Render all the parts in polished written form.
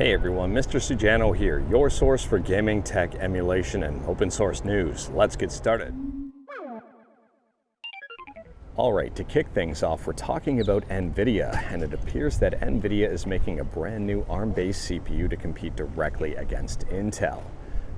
Hey everyone, Mr. Sujano here, your source for gaming, tech, emulation, and open source news. Let's get started. Alright, to kick things off, we're talking about NVIDIA, and it appears that NVIDIA is making a brand new ARM-based CPU to compete directly against Intel.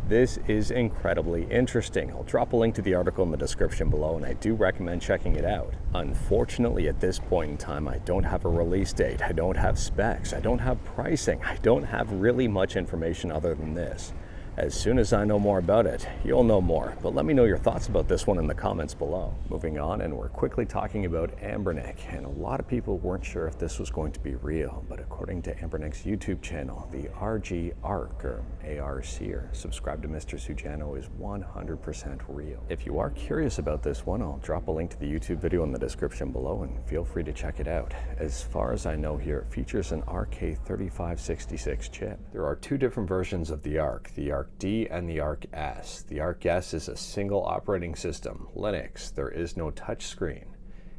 This is incredibly interesting. I'll drop a link to the article in the description below, and I do recommend checking it out. Unfortunately, at this point in time, I don't have a release date, I don't have specs, I don't have pricing, I don't have really much information other than this. As soon as I know more about it, you'll know more, but let me know your thoughts about this one in the comments below. Moving on, and we're quickly talking about Anbernic, and a lot of people weren't sure if this was going to be real, but according to Ambernic's YouTube channel, the RG ARC, or ARC, or subscribe to Mr. Sujano, is 100% real. If you are curious about this one, I'll drop a link to the YouTube video in the description below, and feel free to check it out. As far as I know here, it features an RK3566 chip. There are two different versions of the ARC D and the ARC S. The ARC S is a single operating system, Linux. There is no touchscreen.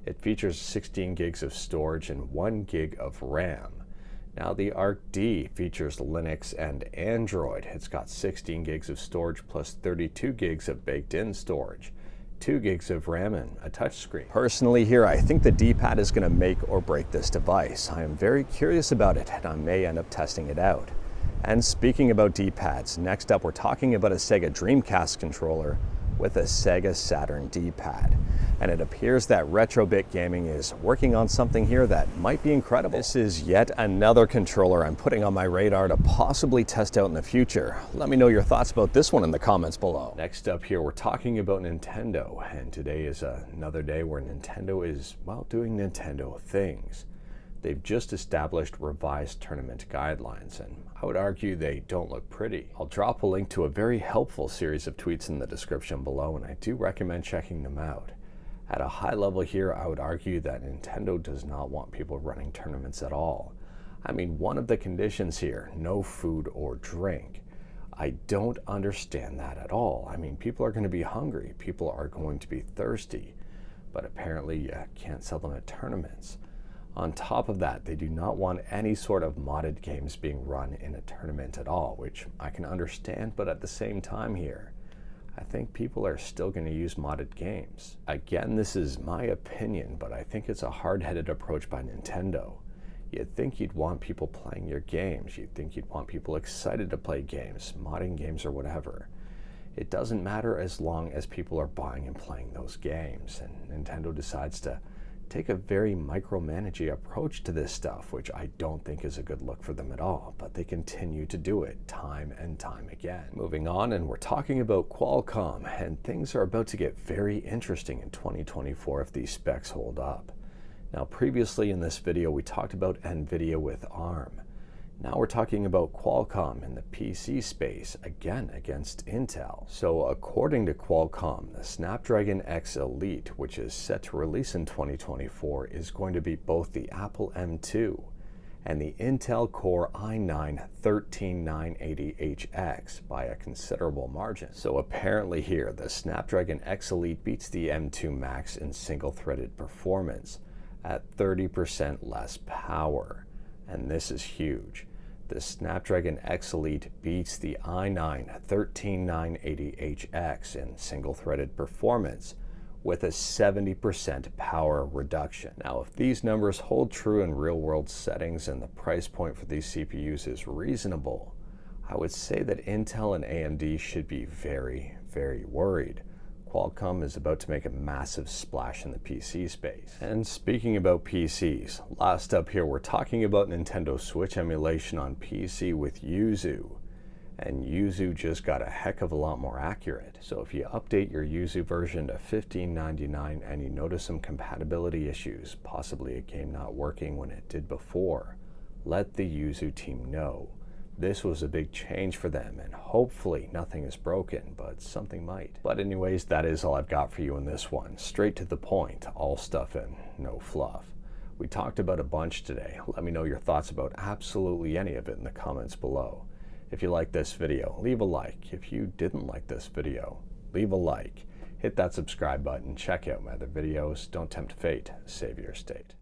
It features 16 gigs of storage and 1 gig of RAM. Now the ARC D features Linux and Android. It's got 16 gigs of storage plus 32 gigs of baked-in storage, 2 gigs of RAM, and a touchscreen. Personally here, I think the D-pad is going to make or break this device. I am very curious about it, and I may end up testing it out. And speaking about D-pads, next up we're talking about a Sega Dreamcast controller with a Sega Saturn D-pad. And it appears that Retrobit Gaming is working on something here that might be incredible. This is yet another controller I'm putting on my radar to possibly test out in the future. Let me know your thoughts about this one in the comments below. Next up here, we're talking about Nintendo, and today is another day where Nintendo is, well, doing Nintendo things. They've just established revised tournament guidelines, and I would argue they don't look pretty. I'll drop a link to a very helpful series of tweets in the description below, and I do recommend checking them out. At a high level here, I would argue that Nintendo does not want people running tournaments at all. I mean, one of the conditions here, no food or drink. I don't understand that at all. I mean, people are going to be hungry, people are going to be thirsty, but apparently you can't sell them at tournaments. On top of that, they do not want any sort of modded games being run in a tournament at all, which I can understand, but at the same time here, I think people are still going to use modded games. Again, this is my opinion, but I think it's a hard-headed approach by Nintendo. You'd think you'd want people playing your games, you'd think you'd want people excited to play games, modding games or whatever. It doesn't matter as long as people are buying and playing those games, and Nintendo decides to take a very micromanaging approach to this stuff, which I don't think is a good look for them at all, but they continue to do it time and time again. Moving on, and we're talking about Qualcomm, and things are about to get very interesting in 2024 if these specs hold up. Now, previously in this video, we talked about NVIDIA with ARM. Now we're talking about Qualcomm in the PC space, again against Intel. So according to Qualcomm, the Snapdragon X Elite, which is set to release in 2024, is going to be both the Apple M2 and the Intel Core i9-13980HX by a considerable margin. So apparently here, the Snapdragon X Elite beats the M2 Max in single-threaded performance at 30% less power. And this is huge. The Snapdragon X Elite beats the i9-13980HX in single-threaded performance with a 70% power reduction. Now, if these numbers hold true in real-world settings and the price point for these CPUs is reasonable, I would say that Intel and AMD should be very, very worried. Qualcomm is about to make a massive splash in the PC space. And speaking about PCs, last up here we're talking about Nintendo Switch emulation on PC with Yuzu. And Yuzu just got a heck of a lot more accurate. So if you update your Yuzu version to 1599 and you notice some compatibility issues, possibly a game not working when it did before, let the Yuzu team know. This was a big change for them, and hopefully nothing is broken, but something might. But anyways, that is all I've got for you in this one. Straight to the point, all stuff and no fluff. We talked about a bunch today. Let me know your thoughts about absolutely any of it in the comments below. If you like this video, leave a like. If you didn't like this video, leave a like. Hit that subscribe button, check out my other videos. Don't tempt fate, save your state.